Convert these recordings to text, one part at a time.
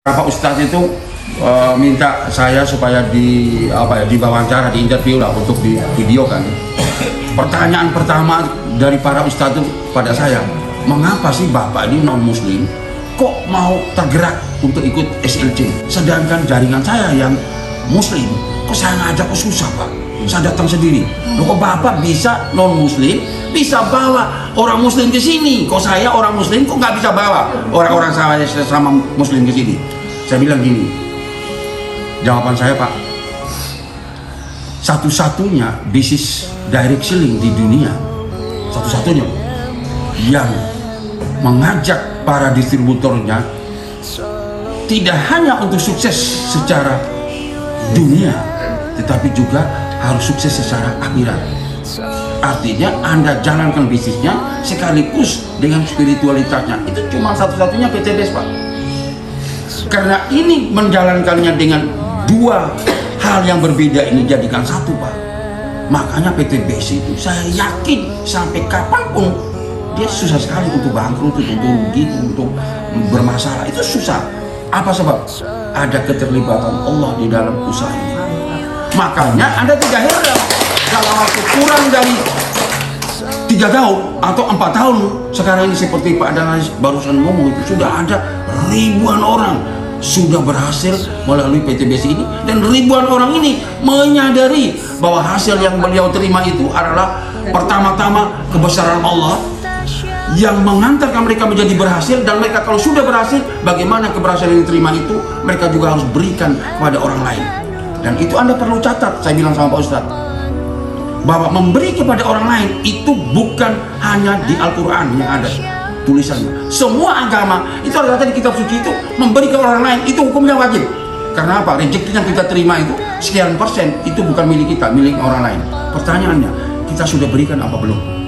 Pak Ustadz itu minta saya supaya diwawancara, di interview lah untuk di video kan. Pertanyaan pertama dari para ustadz itu pada saya, mengapa sih Bapak ini non muslim kok mau tergerak untuk ikut SLC, sedangkan jaringan saya yang muslim kok saya ngajak kok susah Pak, saya datang sendiri. Loh, kok Bapak bisa non muslim bisa bawa orang muslim ke sini, kok saya orang muslim kok nggak bisa bawa orang-orang saya sama muslim ke sini? Saya bilang gini, jawaban saya Pak, satu-satunya bisnis direct selling di dunia, satu-satunya yang mengajak para distributornya tidak hanya untuk sukses secara dunia, tetapi juga harus sukses secara akhirat. Artinya Anda jalankan bisnisnya sekaligus dengan spiritualitasnya. Itu cuma satu-satunya PT BES Pak. Karena ini menjalankannya dengan dua hal yang berbeda ini jadikan satu Pak. Makanya PT BES itu saya yakin sampai kapanpun dia susah sekali untuk bangkrut, untuk rugi, untuk bermasalah. Itu susah. Apa sebab? Ada keterlibatan Allah di dalam usaha ini. Makanya Anda tidak heran dalam waktu kurang dari 3 tahun atau 4 tahun sekarang ini, seperti Pak Danas barusan ngomong, itu sudah ada ribuan orang sudah berhasil melalui PT BES ini, dan ribuan orang ini menyadari bahwa hasil yang beliau terima itu adalah pertama-tama kebesaran Allah yang mengantarkan mereka menjadi berhasil, dan mereka kalau sudah berhasil, bagaimana keberhasilan yang diterima itu mereka juga harus berikan kepada orang lain. Dan itu Anda perlu catat, saya bilang sama Pak Ustadz, bahwa memberi kepada orang lain itu bukan hanya di Al-Quran yang ada tulisannya. Semua agama itu ada di kitab suci itu memberi ke orang lain itu hukumnya wajib. Karena apa? Rezeki yang kita terima itu sekian persen itu bukan milik kita, milik orang lain. Pertanyaannya, kita sudah berikan apa belum?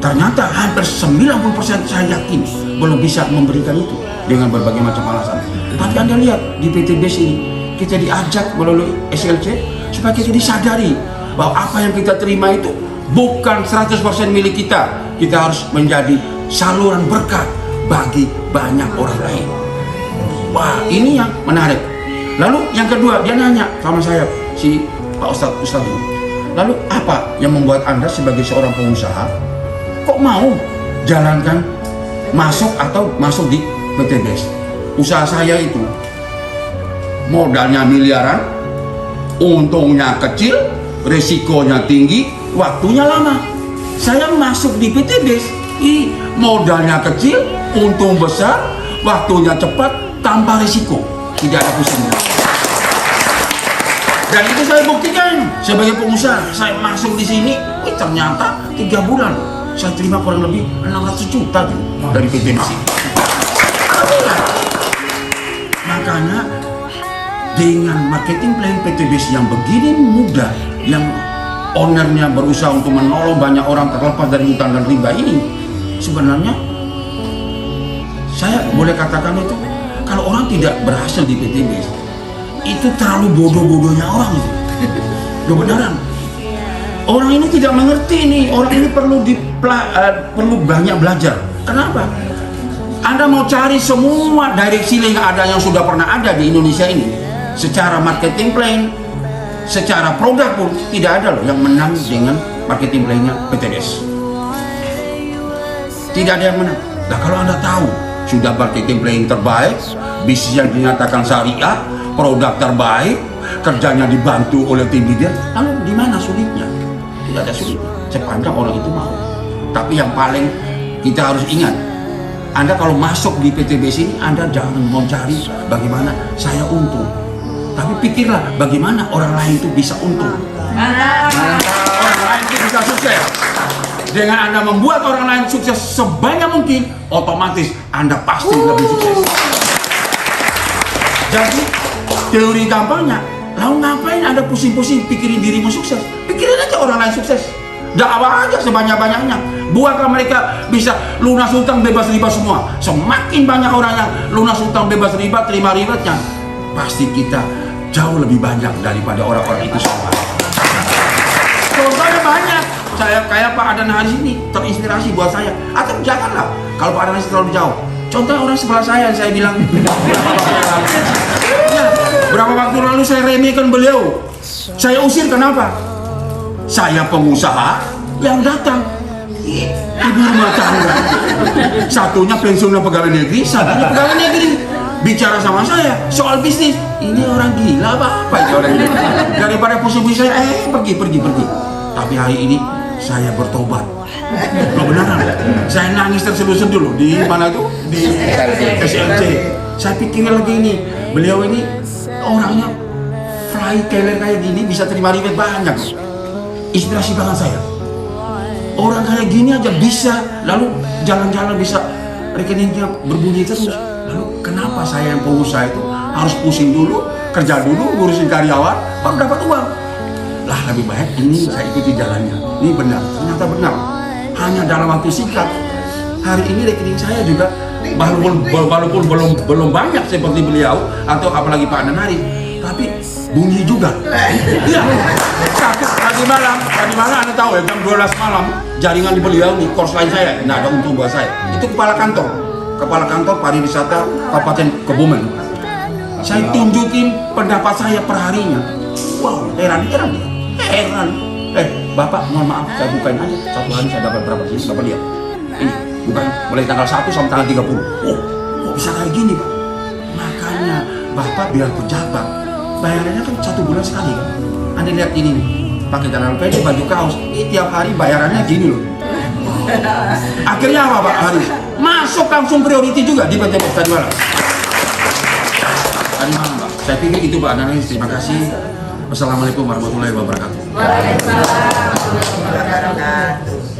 Ternyata hampir 90% saya yakin belum bisa memberikan itu dengan berbagai macam alasan. Tapi Anda lihat di PT BES ini, kita diajak melalui SLC supaya kita disadari bahwa apa yang kita terima itu bukan 100% milik kita. Kita harus menjadi saluran berkat bagi banyak orang lain. Wah, ini yang menarik. Lalu yang kedua, dia nanya sama saya, si Pak Ustadz ini, lalu apa yang membuat Anda sebagai seorang pengusaha kok mau jalankan masuk di PT BES? Usaha saya itu modalnya miliaran, untungnya kecil, resikonya tinggi, waktunya lama. Saya masuk di PT BES, modalnya kecil, untung besar, waktunya cepat, tanpa risiko, tidak ada pusing. Dan itu saya buktikan sebagai pengusaha. Saya masuk di sini, ternyata 3 bulan saya terima kurang lebih 600 juta dari PT BES. Makanya dengan marketing plan PT BES yang begini mudah, yang ownernya berusaha untuk menolong banyak orang terlepas dari hutang dan riba ini, sebenarnya saya boleh katakan itu, kalau orang tidak berhasil di PT BES itu terlalu bodoh-bodohnya orang itu. Kebenaran orang ini tidak mengerti nih, orang ini perlu banyak belajar. Kenapa? Anda mau cari semua direct selling yang ada, yang sudah pernah ada di Indonesia ini, secara marketing plan, secara produk pun tidak ada loh yang menang dengan marketing plan-nya PT BES. Tidak ada yang menang. Nah, kalau Anda tahu sudah marketing plan terbaik, bisnis yang dinyatakan syariah, produk terbaik, kerjanya dibantu oleh tim leader, lalu di mana sulitnya? Tidak ada sulit, sepanjang orang itu mau. Tapi yang paling kita harus ingat, Anda kalau masuk di PT BES ini, Anda jangan mau cari bagaimana saya untung, tapi pikirlah bagaimana orang lain itu bisa untung. Orang lain itu bisa sukses. Dengan Anda membuat orang lain sukses sebanyak mungkin, otomatis Anda pasti lebih sukses. Jadi teori gampangnya, lalu ngapain Anda pusing-pusing pikirin dirimu sukses? Pikirin aja orang lain sukses. Dakwah aja sebanyak-banyaknya. Buatlah mereka bisa lunas hutang bebas riba semua. Semakin banyak orang yang lunas hutang bebas riba, terima ribatnya, pasti kita jauh lebih banyak daripada orang-orang itu semua. Contohnya banyak. Saya kayak Pak Adan hari ini terinspirasi buat saya. Atau janganlah, kalau Pak Adan terlalu jauh, Contoh orang sebelah saya bilang, ya, berapa waktu lalu saya remehkan beliau, saya usir, kenapa? Saya pengusaha yang datang, ibu rumah tangga, satunya pensiunnya pegawai negeri, satunya pegawai negeri, bicara sama saya soal bisnis. Ini orang gila apa ini orang ini? Daripada pusing-pusing saya, pergi. Tapi hari ini saya bertobat. Lo beneran, saya nangis terseduh-seduh loh. Di mana tuh? Di SLC. Saya pikir lagi ini, beliau ini orangnya fly keler kayak gini, bisa terima ribet banyak loh. Inspirasi banget saya. Orang kayak gini aja bisa, lalu jalan-jalan bisa rekeningnya berbunyi terus. Lalu kenapa saya yang pengusaha itu harus pusing dulu, kerja dulu, ngurusin karyawan, baru dapat uang? Lah lebih baik ini saya ikuti jalannya. Ini benar, ternyata benar. Hanya dalam waktu singkat, hari ini rekening saya juga walaupun belum banyak seperti beliau atau apalagi Pak Nanari, tapi bunyi juga. Iya. Tadi malam Anda tahu ya, jam 12 malam jaringan di beliau nih, course lain saya, nggak ada untung buat saya. Itu kepala kantor pariwisata Kabupaten Kebumen. Saya tunjukin pendapat saya perharinya. Wow, heran. Bapak, mohon maaf, saya bukain aja. Satu hari saya dapat berapa sih? Bapak lihat. Ini, bukain mulai tanggal 1 sampai tanggal 30. Oh, kok bisa kayak gini, Pak? Makanya, Bapak biar pejabat, bayarannya kan 1 bulan sekali kan? Anda lihat ini nih, pakai celana pendek, baju kaos, ini tiap hari bayarannya gini loh. Akhirnya apa Pak Haris? Masuk langsung priority juga di PT Pos tadi malam. Tadi malam Pak, saya pikir itu Pak Analis. Terima kasih. Wassalamualaikum warahmatullahi wabarakatuh. Waalaikumsalam warahmatullahi wabarakatuh.